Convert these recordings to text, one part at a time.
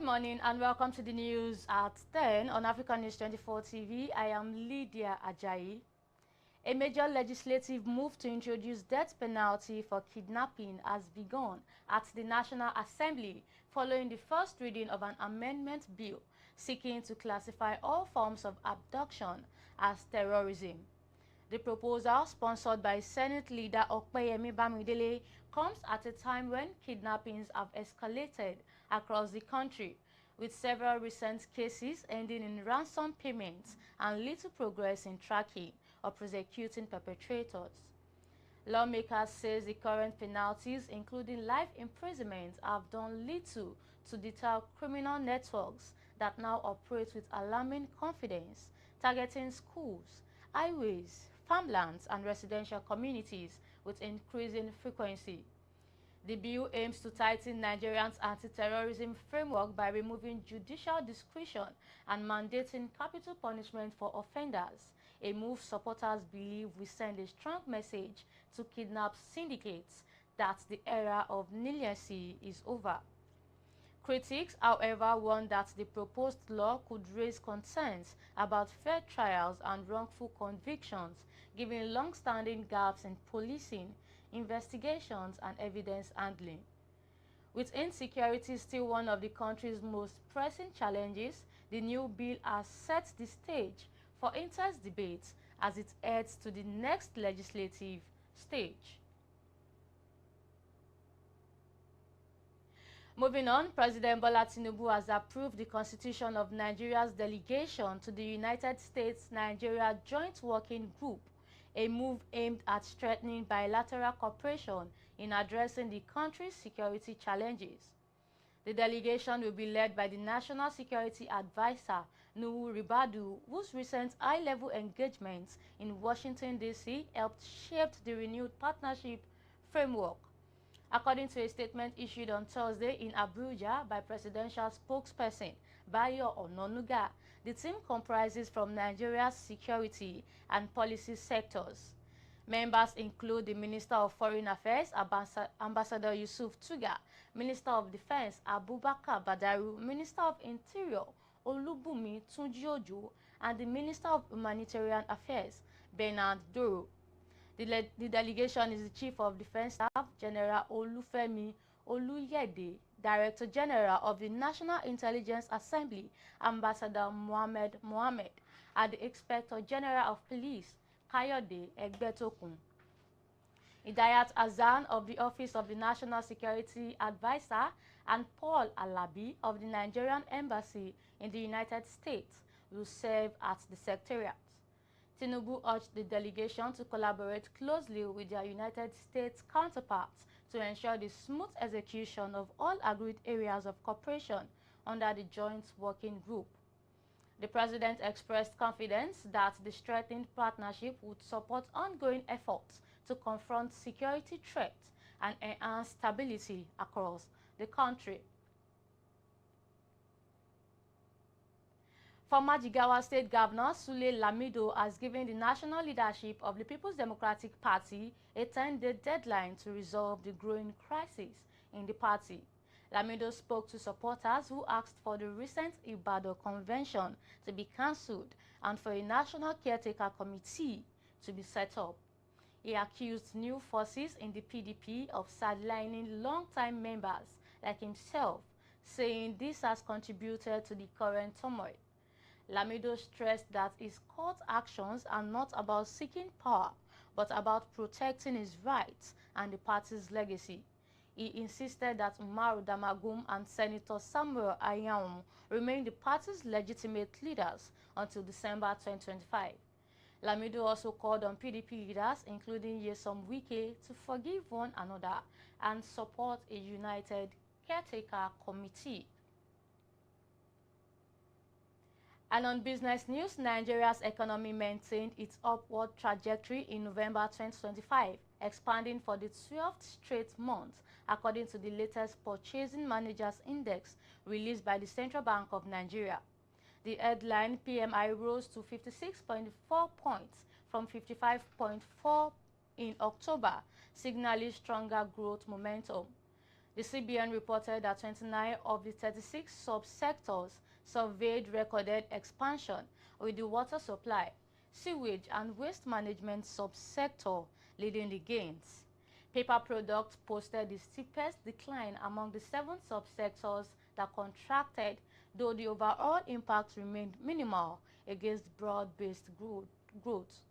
morning and welcome to the news at 10 on African News 24 TV. I am Lydia Ajayi. A major legislative move to introduce death penalty for kidnapping has begun at the National Assembly following the first reading of an amendment bill seeking to classify all forms of abduction as terrorism. The proposal, sponsored by Senate leader Opeyemi Bamidele, comes at a time when kidnappings have escalated across the country, with several recent cases ending in ransom payments and little progress in tracking or prosecuting perpetrators. Lawmakers says the current penalties, including life imprisonment, have done little to deter criminal networks that now operate with alarming confidence, targeting schools, highways, farmlands and residential communities with increasing frequency. The bill aims to tighten Nigerians' anti-terrorism framework by removing judicial discretion and mandating capital punishment for offenders, a move supporters believe will send a strong message to kidnap syndicates that the era of leniency is over. Critics, however, warn that the proposed law could raise concerns about fair trials and wrongful convictions, given long-standing gaps in policing, investigations, and evidence handling. With insecurity still one of the country's most pressing challenges, the new bill has set the stage for intense debates as it heads to the next legislative stage. Moving on, President Bola Tinubu has approved the constitution of Nigeria's delegation to the United States-Nigeria Joint Working Group, a move aimed at strengthening bilateral cooperation in addressing the country's security challenges. The delegation will be led by the National Security Advisor, Nuhu Ribadu, whose recent high-level engagements in Washington, D.C. helped shape the renewed partnership framework. According to a statement issued on Thursday in Abuja by presidential spokesperson Bayo Ononuga, the team comprises from Nigeria's security and policy sectors. Members include the Minister of Foreign Affairs, Ambassador Yusuf Tuga, Minister of Defense, Abubakar Badaru, Minister of Interior, Olubumi Tunjiojo, and the Minister of Humanitarian Affairs, Bernard Doro. The delegation is the Chief of Defense Staff, General Olufemi Oluyede, Director General of the National Intelligence Assembly, Ambassador Mohammed, and the Inspector General of Police, Kayode Egbetokun. Idayat Azan of the Office of the National Security Advisor and Paul Alabi of the Nigerian Embassy in the United States will serve at the Secretariat. Tinubu urged the delegation to collaborate closely with their United States counterparts to ensure the smooth execution of all agreed areas of cooperation under the Joint Working Group. The President expressed confidence that the strengthened partnership would support ongoing efforts to confront security threats and enhance stability across the country. Former Jigawa State Governor Sule Lamido has given the national leadership of the People's Democratic Party a 10-day deadline to resolve the growing crisis in the party. Lamido spoke to supporters who asked for the recent Ibadan convention to be cancelled and for a national caretaker committee to be set up. He accused new forces in the PDP of sidelining long-time members like himself, saying this has contributed to the current turmoil. Lamido stressed that his court actions are not about seeking power, but about protecting his rights and the party's legacy. He insisted that Umaru Damagum and Senator Samuel Ayam remain the party's legitimate leaders until December 2025. Lamido also called on PDP leaders, including Nyesom Wike, to forgive one another and support a united caretaker committee. And on business news, Nigeria's economy maintained its upward trajectory in November 2025, expanding for the 12th straight month, according to the latest Purchasing Managers Index released by the Central Bank of Nigeria. The headline PMI rose to 56.4 points from 55.4 in October, signaling stronger growth momentum. The CBN reported that 29 of the 36 subsectors surveyed recorded expansion, with the water supply, sewage and waste management subsector leading the gains. Paper products posted the steepest decline among the 7 subsectors that contracted, though the overall impact remained minimal against broad-based growth.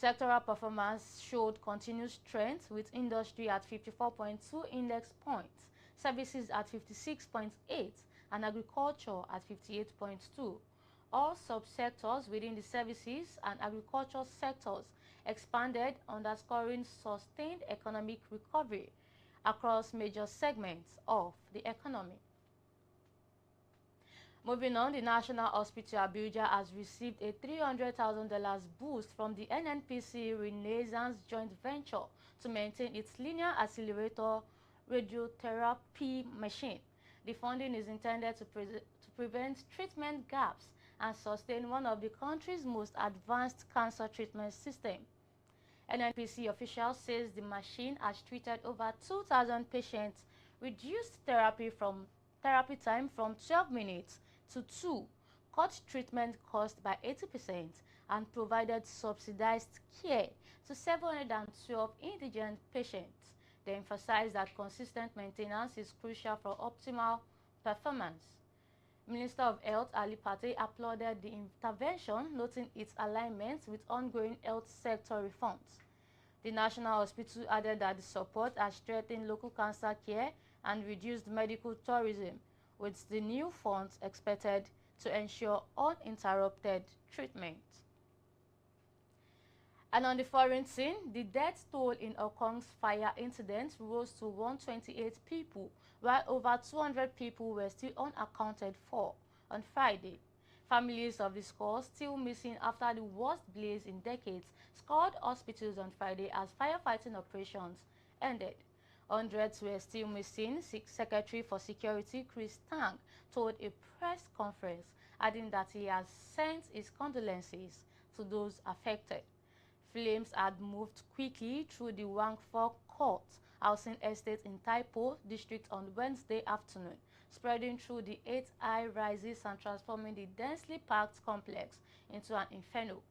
Sectoral performance showed continued strength, with industry at 54.2 index points, services at 56.8, and agriculture at 58.2. All subsectors within the services and agriculture sectors expanded, underscoring sustained economic recovery across major segments of the economy. Moving on, the National Hospital Abuja has received a $300,000 boost from the NNPC Renaissance joint venture to maintain its linear accelerator radiotherapy machine. The funding is intended to prevent treatment gaps and sustain one of the country's most advanced cancer treatment systems. NNPC officials says the machine has treated over 2,000 patients, reduced therapy time from 12 minutes to 2, cut treatment cost by 80%, and provided subsidized care to 712 indigent patients. They emphasized that consistent maintenance is crucial for optimal performance. Minister of Health Ali Pate applauded the intervention, noting its alignment with ongoing health sector reforms. The National Hospital added that the support has strengthened local cancer care and reduced medical tourism, with the new funds expected to ensure uninterrupted treatment. And on the foreign scene, the death toll in Hong Kong's fire incident rose to 128 people, while over 200 people were still unaccounted for on Friday. Families of the scores still missing after the worst blaze in decades scoured hospitals on Friday as firefighting operations ended. Hundreds were still missing, Secretary for Security Chris Tang told a press conference, adding that he has sent his condolences to those affected. Flames had moved quickly through the Wang Fo Court housing estate in Tai Po district on Wednesday afternoon, spreading through the 8 high-rises and transforming the densely packed complex into an inferno.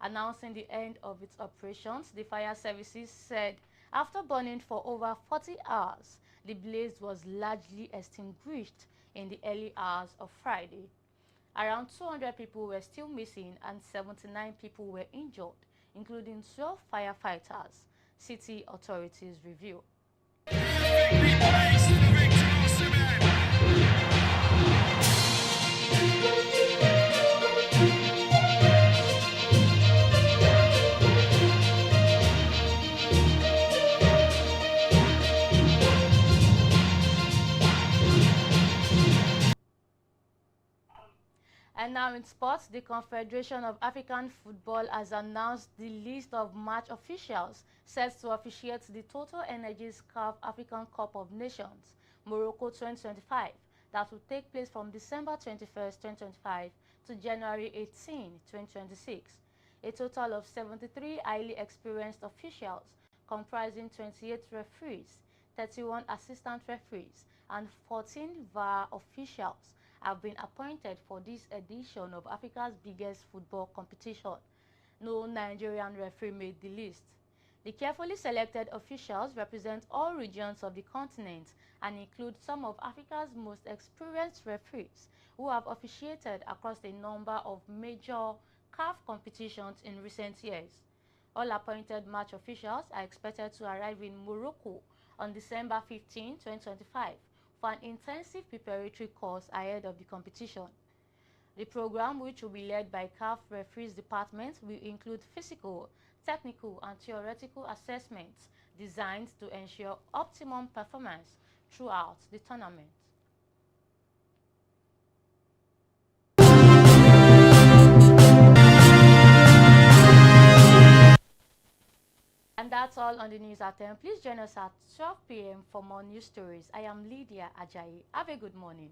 Announcing the end of its operations, the fire services said after burning for over 40 hours, the blaze was largely extinguished in the early hours of Friday. Around 200 people were still missing and 79 people were injured, including 12 firefighters, city authorities reveal. And now in sports, the Confederation of African Football has announced the list of match officials set to officiate the Total Energies CAF African Cup of Nations, Morocco 2025, that will take place from December 21, 2025 to January 18, 2026. A total of 73 highly experienced officials comprising 28 referees, 31 assistant referees, and 14 VAR officials have been appointed for this edition of Africa's biggest football competition. No Nigerian referee made the list. The carefully selected officials represent all regions of the continent and include some of Africa's most experienced referees who have officiated across a number of major CAF competitions in recent years. All appointed match officials are expected to arrive in Morocco on December 15, 2025 for an intensive preparatory course ahead of the competition. The program, which will be led by CAF Referees Department, will include physical, technical, and theoretical assessments designed to ensure optimum performance throughout the tournament. And that's all on the news at 10. Please join us at 12 p.m. for more news stories. I am Lydia Ajayi. Have a good morning.